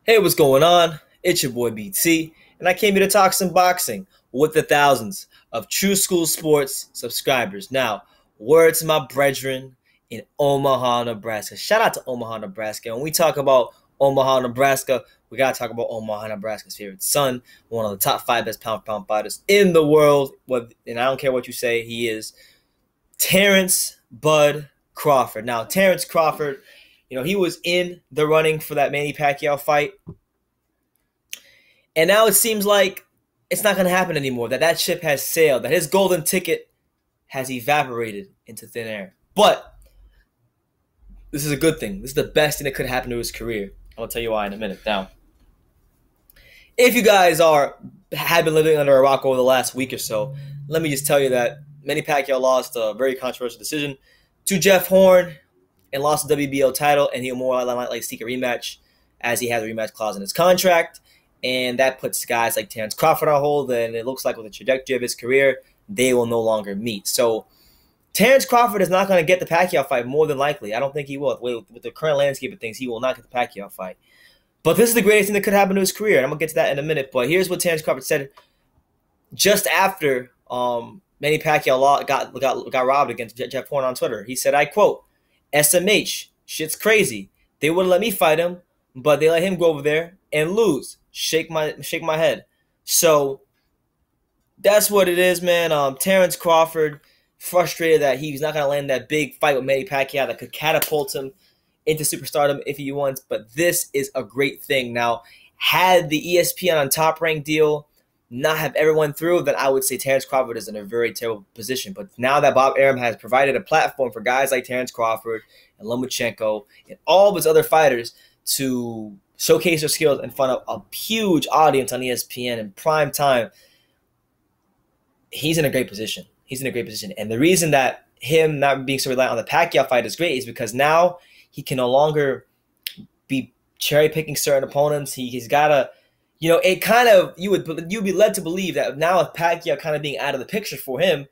Hey, what's going on? It's your boy BT, and I came here to talk some boxing with the thousands of True School Sports subscribers. Now, word to my brethren in Omaha, Nebraska. Shout out to Omaha, Nebraska. When we talk about Omaha, Nebraska, we gotta talk about Omaha, Nebraska's favorite son, one of the top 5 best pound-for-pound fighters in the world. And I don't care what you say, he is Terence Bud Crawford. Now, Terence Crawford, he was in the running for that Manny Pacquiao fight. And now it seems like it's not going to happen anymore, that ship has sailed, that his golden ticket has evaporated into thin air. But this is a good thing. This is the best thing that could happen to his career. I'll tell you why in a minute. Now, if you guys have been living under a rock over the last week or so, let me just tell you that Manny Pacquiao lost a very controversial decision to Jeff Horn and lost the WBO title, and he'll more likely seek a rematch as he has a rematch clause in his contract. And that puts guys like Terence Crawford on hold, and it looks like with the trajectory of his career, they will no longer meet. So Terence Crawford is not going to get the Pacquiao fight, more than likely. I don't think he will. With the current landscape of things, he will not get the Pacquiao fight. But this is the greatest thing that could happen to his career, and I'm going to get to that in a minute. But here's what Terence Crawford said just after Manny Pacquiao got robbed against Jeff Horn on Twitter. He said, I quote, SMH, shit's crazy. They wouldn't let me fight him, but they let him go over there and lose. Shake my head. So that's what it is, man. Terence Crawford frustrated that he's not going to land that big fight with Manny Pacquiao that could catapult him into superstardom if he wants. But this is a great thing. Now, had the ESPN on Top Rank deal not have everyone through, then I would say Terence Crawford is in a very terrible position. But now that Bob Arum has provided a platform for guys like Terence Crawford and Lomachenko and all of his other fighters to showcase their skills in front of a huge audience on ESPN in prime time, he's in a great position. He's in a great position. And the reason that him not being so reliant on the Pacquiao fight is great is because now he can no longer be cherry-picking certain opponents. He's got to, it kind of, you'd be led to believe that now with Pacquiao kind of being out of the picture for him,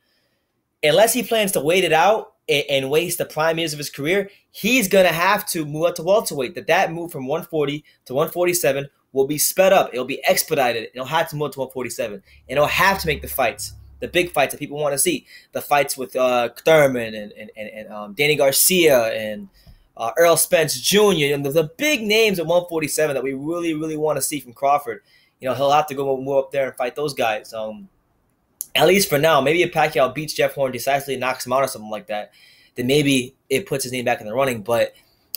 unless he plans to wait it out and waste the prime years of his career, he's going to have to move up to welterweight. That move from 140 to 147 will be sped up. It'll be expedited. It'll have to move up to 147. And it'll have to make the fights, the big fights that people want to see. The fights with Thurman and Danny Garcia and Earl Spence Jr. And the big names at 147 that we really, really want to see from Crawford. He'll have to go more up there and fight those guys. At least for now. Maybe if Pacquiao beats Jeff Horn decisively, knocks him out or something like that, then maybe it puts his name back in the running. But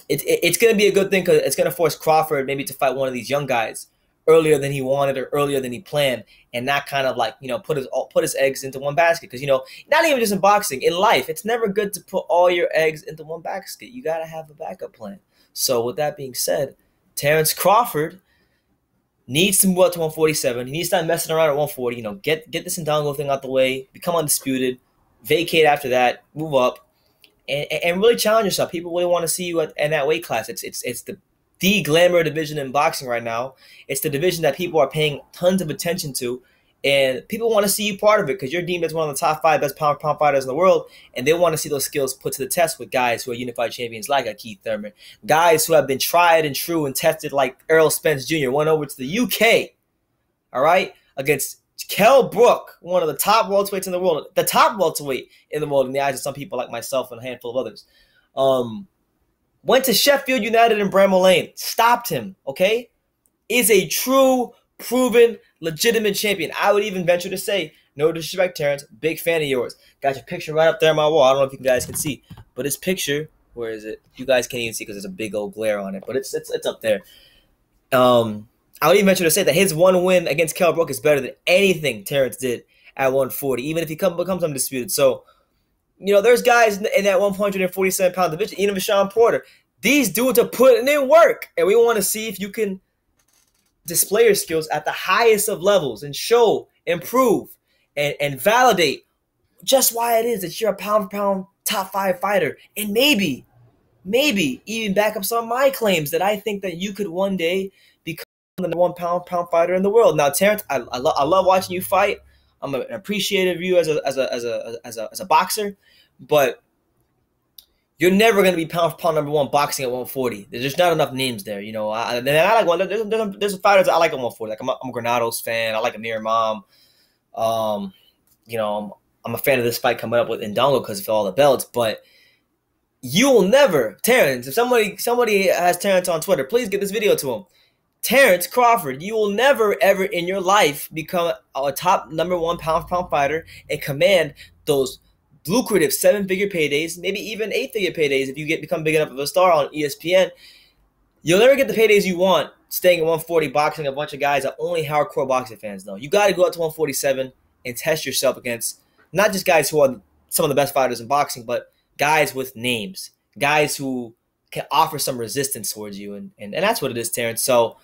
it's going to be a good thing because it's going to force Crawford maybe to fight one of these young guys earlier than he wanted or earlier than he planned, and not kind of like, put his eggs into one basket. Because, not even just in boxing, in life, it's never good to put all your eggs into one basket. You got to have a backup plan. So with that being said, Terence Crawford needs to move up to 147. He needs to start messing around at 140. Get this Indongo thing out the way, become undisputed, vacate after that, move up, and really challenge yourself. People really want to see you in that weight class. It's the glamour division in boxing right now. It's the division that people are paying tons of attention to, and people want to see you part of it because you're deemed as one of the top 5 best pound-for-pound fighters in the world, and they want to see those skills put to the test with guys who are unified champions like a Keith Thurman, guys who have been tried and true and tested like Earl Spence Jr. went over to the UK, all right, against Kell Brook, one of the top welterweights in the world, the top welterweight in the world in the eyes of some people like myself and a handful of others. Went to Sheffield United and Bramall Lane, stopped him, okay? Is a true, proven, legitimate champion. I would even venture to say, no disrespect, Terence, big fan of yours. Got your picture right up there on my wall. I don't know if you guys can see, but his picture, where is it? You guys can't even see because there's a big old glare on it, but it's up there. I would even venture to say that his one win against Kell Brook is better than anything Terence did at 140, even if he becomes undisputed. So, there's guys in that 147-pound division, even Sean Porter. These dudes are putting in work, and we want to see if you can display your skills at the highest of levels and show, improve, and validate just why it is that you're a pound-for-pound top 5 fighter, and maybe even back up some of my claims that I think that you could one day become the number 1 pound-for-pound fighter in the world. Now, Terence, I love watching you fight. I'm an appreciative of you as a boxer, but you're never going to be pound for pound number one boxing at 140. There's just not enough names there, you know. I like one. There's fighters I like at 140. Like I'm a Granados fan. I like Amir Imam. Um, you know, I'm a fan of this fight coming up with Indongo because of all the belts. But you will never, Terence. If somebody has Terence on Twitter, please get this video to him. Terence Crawford, you will never ever in your life become a top number one pound for pound fighter and command those lucrative 7-figure paydays, maybe even 8-figure paydays if you become big enough of a star on ESPN. You'll never get the paydays you want staying at 140 boxing a bunch of guys that only hardcore boxing fans know. You got to go up to 147 and test yourself against not just guys who are some of the best fighters in boxing, but guys with names, guys who can offer some resistance towards you. And that's what it is, Terence. So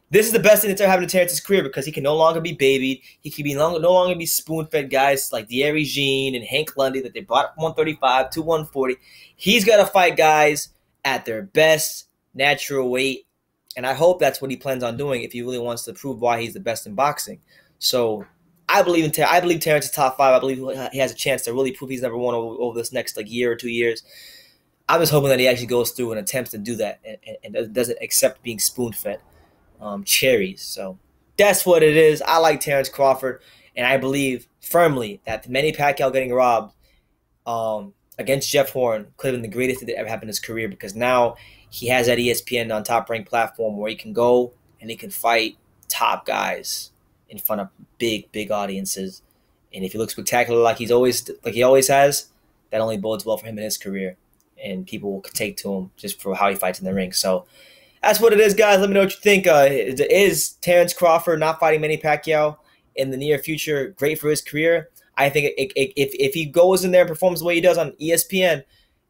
this is the best thing that's ever happened to Terence's career because he can no longer be babied. He can no longer be spoon-fed guys like Thierry Jean and Hank Lundy that they brought from 135 to 140. He's got to fight guys at their best natural weight, and I hope that's what he plans on doing if he really wants to prove why he's the best in boxing. So I believe Terence is top 5. I believe he has a chance to really prove he's number one over this next year or 2 years. I'm just hoping that he actually goes through and attempts to do that and doesn't accept being spoon-fed cherries. So that's what it is. I like Terence Crawford, and I believe firmly that Manny Pacquiao getting robbed against Jeff Horn could have been the greatest thing that ever happened in his career because now he has that ESPN on Top Rank platform where he can go and he can fight top guys in front of big audiences. And if he looks spectacular like he always has, that only bodes well for him in his career. And people will take to him just for how he fights in the ring. So that's what it is, guys. Let me know what you think. Is Terence Crawford not fighting Manny Pacquiao in the near future great for his career? I think if he goes in there and performs the way he does on ESPN,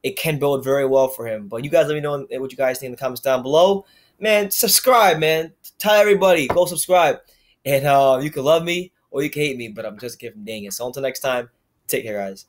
it can bode very well for him. But you guys let me know what you guys think in the comments down below. Man, subscribe, man. Tell everybody, go subscribe. And you can love me or you can hate me, but I'm just giving dang it. So until next time, take care, guys.